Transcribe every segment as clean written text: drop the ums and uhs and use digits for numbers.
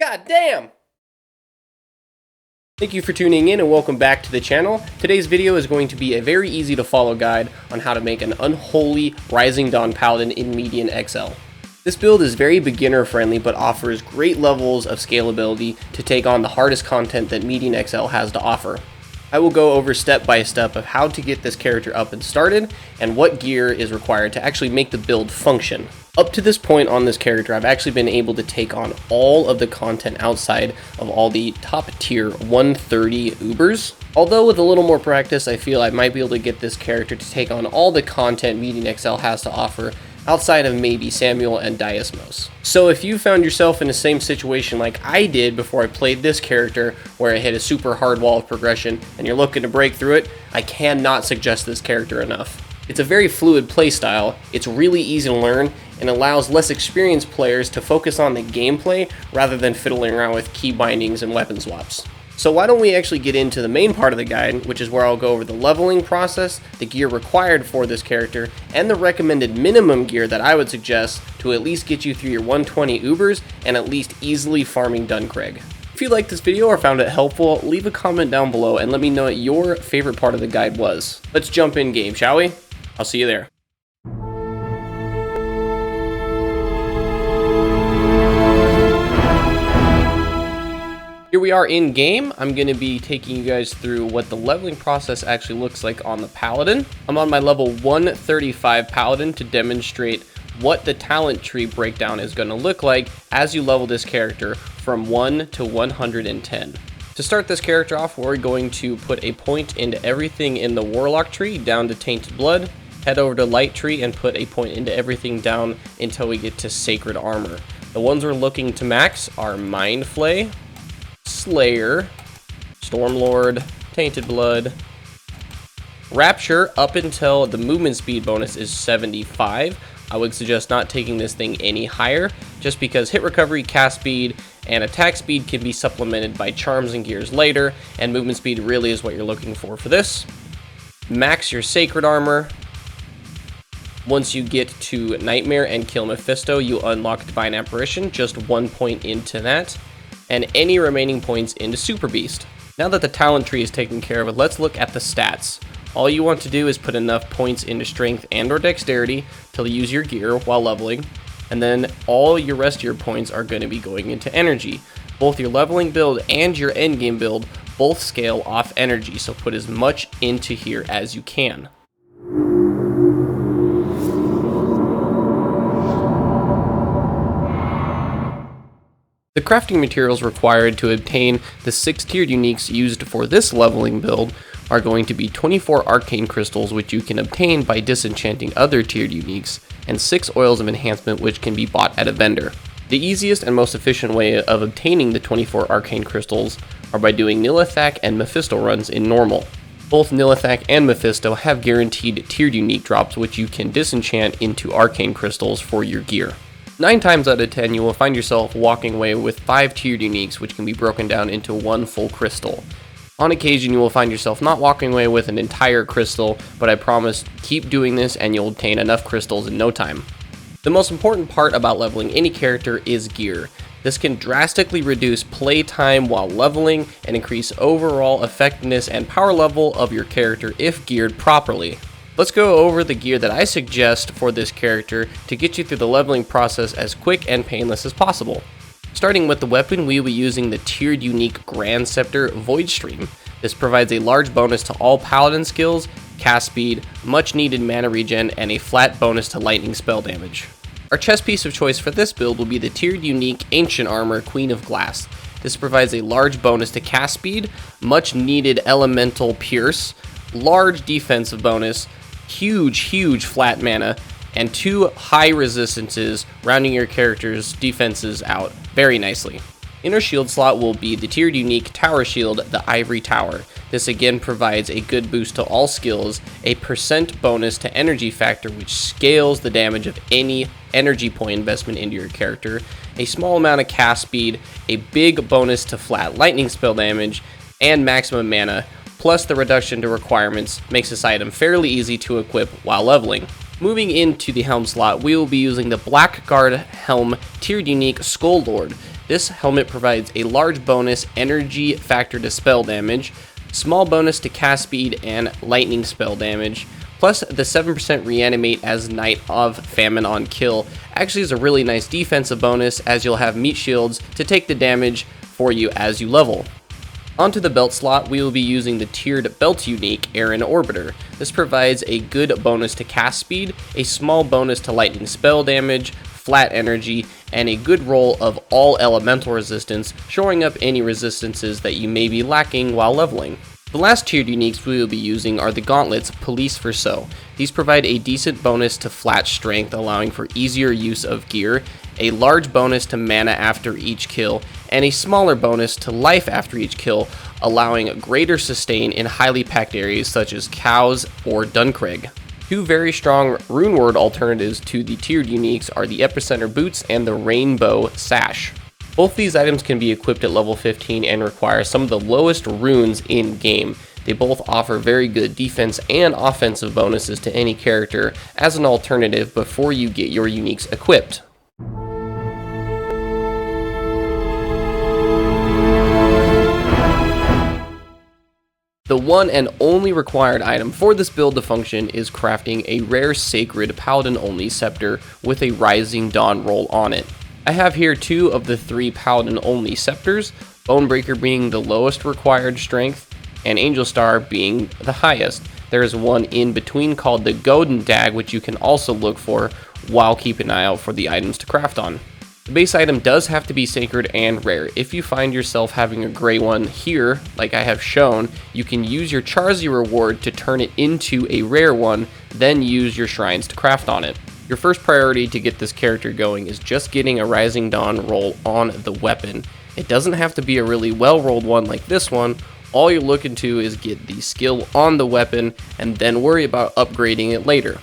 God damn! Thank you for tuning in and welcome back to the channel. Today's video is going to be a very easy to follow guide on how to make an unholy Rising Dawn Paladin in Median XL. This build is very beginner friendly but offers great levels of scalability to take on the hardest content that Median XL has to offer. I will go over step by step of how to get this character up and started and what gear is required to actually make the build function. Up to this point on this character, I've actually been able to take on all of the content outside of all the top tier 130 Ubers. Although with a little more practice, I feel I might be able to get this character to take on all the content Median XL has to offer outside of maybe Samuel and Diasmos. So if you found yourself in the same situation like I did before I played this character, where I hit a super hard wall of progression and you're looking to break through it, I cannot suggest this character enough. It's a very fluid playstyle, it's really easy to learn, and allows less experienced players to focus on the gameplay rather than fiddling around with key bindings and weapon swaps. So why don't we actually get into the main part of the guide, which is where I'll go over the leveling process, the gear required for this character, and the recommended minimum gear that I would suggest to at least get you through your 120 Ubers and at least easily farming Duncraig. If you liked this video or found it helpful, leave a comment down below and let me know what your favorite part of the guide was. Let's jump in game, shall we? I'll see you there. Here we are in game. I'm going to be taking you guys through what the leveling process actually looks like on the Paladin. I'm on my level 135 Paladin to demonstrate what the talent tree breakdown is going to look like as you level this character from 1 to 110. To start this character off, we're going to put a point into everything in the Warlock tree down to Tainted Blood, head over to Light tree and put a point into everything down until we get to Sacred Armor. The ones we're looking to max are Mind Flay, Slayer, Stormlord, Tainted Blood, Rapture up until the movement speed bonus is 75. I would suggest not taking this thing any higher, just because hit recovery, cast speed, and attack speed can be supplemented by charms and gears later, and movement speed really is what you're looking for this. Max your Sacred Armor. Once you get to Nightmare and kill Mephisto, you unlock Divine Apparition, just 1 point into that, and any remaining points into Super Beast. Now that the talent tree is taken care of, let's look at the stats. All you want to do is put enough points into strength and or dexterity to use your gear while leveling, and then all your rest of your points are going to be going into energy. Both your leveling build and your endgame build both scale off energy, so put as much into here as you can. The crafting materials required to obtain the 6 tiered uniques used for this leveling build are going to be 24 arcane crystals, which you can obtain by disenchanting other tiered uniques, and 6 oils of enhancement, which can be bought at a vendor. The easiest and most efficient way of obtaining the 24 arcane crystals are by doing Nilithak and Mephisto runs in normal. Both Nilithak and Mephisto have guaranteed tiered unique drops, which you can disenchant into arcane crystals for your gear. 9 times out of 10, you will find yourself walking away with 5 tiered uniques, which can be broken down into 1 full crystal. On occasion, you will find yourself not walking away with an entire crystal, but I promise, keep doing this and you'll obtain enough crystals in no time. The most important part about leveling any character is gear. This can drastically reduce play time while leveling and increase overall effectiveness and power level of your character if geared properly. Let's go over the gear that I suggest for this character to get you through the leveling process as quick and painless as possible. Starting with the weapon, we will be using the tiered unique Grand Scepter Void Stream. This provides a large bonus to all Paladin skills, cast speed, much needed mana regen, and a flat bonus to lightning spell damage. Our chest piece of choice for this build will be the tiered unique Ancient Armor Queen of Glass. This provides a large bonus to cast speed, much needed elemental pierce, large defensive bonus, huge flat mana, and 2 high resistances, rounding your character's defenses out very nicely. In our shield slot will be the tiered unique Tower Shield, the Ivory Tower. This again provides a good boost to all skills, a % bonus to energy factor, which scales the damage of any energy point investment into your character, a small amount of cast speed, a big bonus to flat lightning spell damage, and maximum mana, plus the reduction to requirements makes this item fairly easy to equip while leveling. Moving into the helm slot, we will be using the Blackguard Helm tiered unique Skull Lord. This helmet provides a large bonus energy factor to spell damage, small bonus to cast speed and lightning spell damage, plus the 7% reanimate as Knight of Famine on kill. Actually is a really nice defensive bonus, as you'll have meat shields to take the damage for you as you level. Onto the belt slot, we will be using the tiered belt unique Aaron Orbiter. This provides a good bonus to cast speed, a small bonus to lightning spell damage, flat energy, and a good roll of all elemental resistance, shoring up any resistances that you may be lacking while leveling. The last tiered uniques we will be using are the gauntlets Police for So. These provide a decent bonus to flat strength, allowing for easier use of gear, a large bonus to mana after each kill, and a smaller bonus to life after each kill, allowing greater sustain in highly packed areas such as Cows or Duncraig. Two very strong rune word alternatives to the tiered uniques are the Epicenter Boots and the Rainbow Sash. Both these items can be equipped at level 15 and require some of the lowest runes in game. They both offer very good defense and offensive bonuses to any character as an alternative before you get your uniques equipped. The one and only required item for this build to function is crafting a rare sacred Paladin only scepter with a Rising Dawn roll on it. I have here two of the three Paladin only scepters, Bonebreaker being the lowest required strength, and Angel Star being the highest. There is one in between called the Golden Dag, which you can also look for while keeping an eye out for the items to craft on. The base item does have to be sacred and rare. If you find yourself having a gray one here, like I have shown, you can use your Charzy reward to turn it into a rare one, then use your shrines to craft on it. Your first priority to get this character going is just getting a Rising Dawn roll on the weapon. It doesn't have to be a really well rolled one like this one. All you're looking to is get the skill on the weapon and then worry about upgrading it later.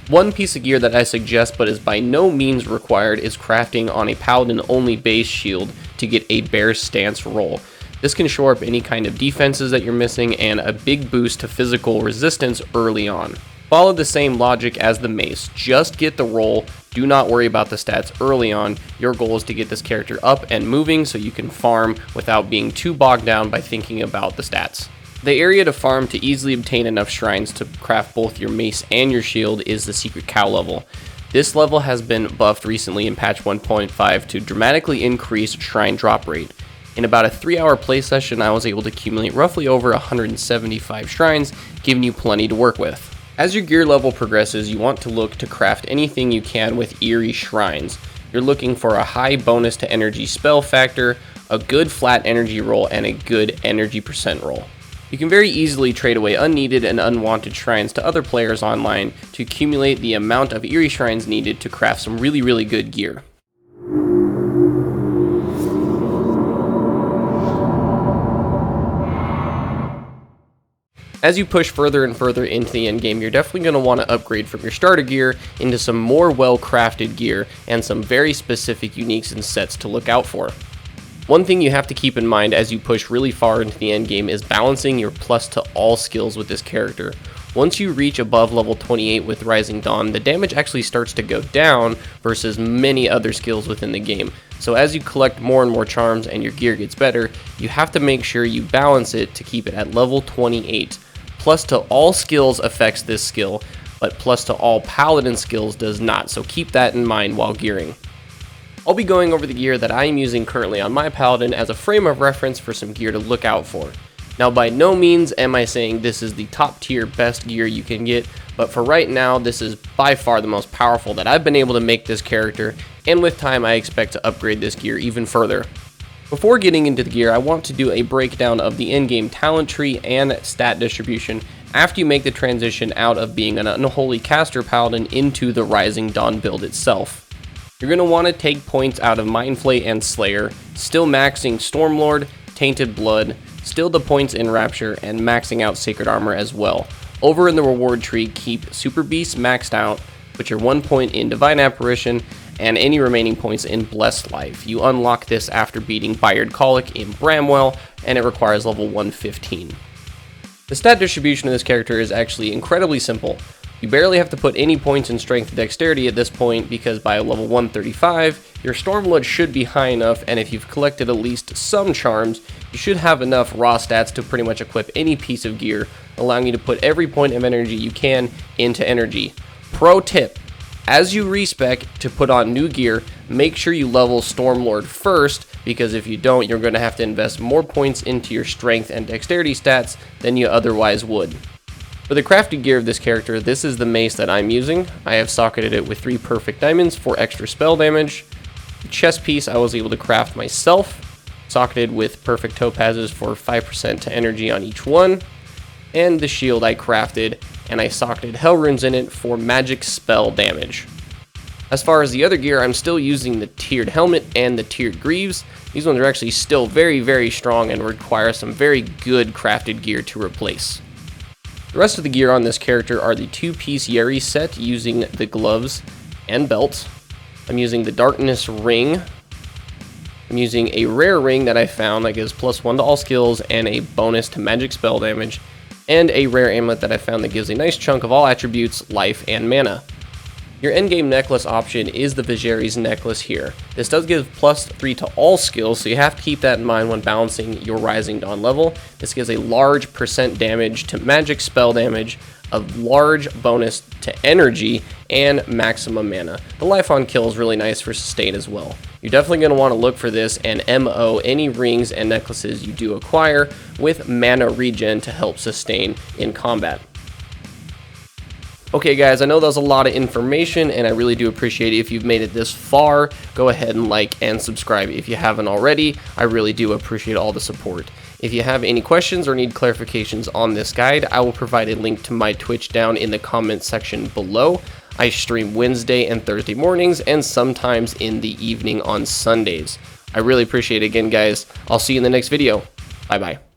One piece of gear that I suggest but is by no means required is crafting on a Paladin only base shield to get a Bear Stance roll. This can shore up any kind of defenses that you're missing and a big boost to physical resistance early on. Follow the same logic as the mace, just get the roll, do not worry about the stats early on. Your goal is to get this character up and moving so you can farm without being too bogged down by thinking about the stats. The area to farm to easily obtain enough shrines to craft both your mace and your shield is the Secret Cow level. This level has been buffed recently in patch 1.5 to dramatically increase shrine drop rate. In about a 3-hour play session, I was able to accumulate roughly over 175 shrines, giving you plenty to work with. As your gear level progresses, you want to look to craft anything you can with Eerie Shrines. You're looking for a high bonus to energy spell factor, a good flat energy roll, and a good energy percent roll. You can very easily trade away unneeded and unwanted shrines to other players online to accumulate the amount of Eerie Shrines needed to craft some really good gear. As you push further and further into the endgame, you're definitely going to want to upgrade from your starter gear into some more well-crafted gear and some very specific uniques and sets to look out for. One thing you have to keep in mind as you push really far into the endgame is balancing your plus to all skills with this character. Once you reach above level 28 with Rising Dawn, the damage actually starts to go down versus many other skills within the game. So as you collect more and more charms and your gear gets better, you have to make sure you balance it to keep it at level 28. Plus to all skills affects this skill, but plus to all Paladin skills does not, so keep that in mind while gearing. I'll be going over the gear that I am using currently on my Paladin as a frame of reference for some gear to look out for. Now by no means am I saying this is the top tier best gear you can get, but for right now this is by far the most powerful that I've been able to make this character, and with time I expect to upgrade this gear even further. Before getting into the gear, I want to do a breakdown of the in-game talent tree and stat distribution after you make the transition out of being an Unholy Caster Paladin into the Rising Dawn build itself. You're going to want to take points out of Mindflay and Slayer, still maxing Stormlord, Tainted Blood, still the points in Rapture, and maxing out Sacred Armor as well. Over in the reward tree, keep Super Beast maxed out, put your 1 point in Divine Apparition, and any remaining points in Blessed Life. You unlock this after beating Byard Colic in Bramwell, and it requires level 115. The stat distribution of this character is actually incredibly simple. You barely have to put any points in strength and dexterity at this point because by level 135, your Stormblood should be high enough, and if you've collected at least some charms, you should have enough raw stats to pretty much equip any piece of gear, allowing you to put every point of energy you can into energy. Pro tip: as you respec to put on new gear, make sure you level Stormlord first, because if you don't, you're going to have to invest more points into your strength and dexterity stats than you otherwise would. For the crafted gear of this character, this is the mace that I'm using. I have socketed it with 3 perfect diamonds for extra spell damage. The chest piece I was able to craft myself, socketed with perfect topazes for 5% to energy on each one. And the shield I crafted, and I socketed hell runes in it for magic spell damage. As far as the other gear, I'm still using the tiered helmet and the tiered greaves. These ones are actually still very strong and require some very good crafted gear to replace. The rest of the gear on this character are the 2-piece Yeri set using the gloves and belt. I'm using the darkness ring. I'm using a rare ring that I found that gives +1 to all skills and a bonus to magic spell damage, and a rare amulet that I found that gives a nice chunk of all attributes, life, and mana. Your endgame necklace option is the Viserys necklace here. This does give +3 to all skills, so you have to keep that in mind when balancing your Rising Dawn level. This gives a large % damage to magic spell damage, a large bonus to energy, and maximum mana. The life on kill is really nice for sustain as well. You're definitely going to want to look for this and MO any rings and necklaces you do acquire with mana regen to help sustain in combat. Okay guys, I know that was a lot of information, and I really do appreciate it if you've made it this far. Go ahead and like and subscribe if you haven't already. I really do appreciate all the support. If you have any questions or need clarifications on this guide, I will provide a link to my Twitch down in the comments section below. I stream Wednesday and Thursday mornings, and sometimes in the evening on Sundays. I really appreciate it again, guys. I'll see you in the next video. Bye-bye.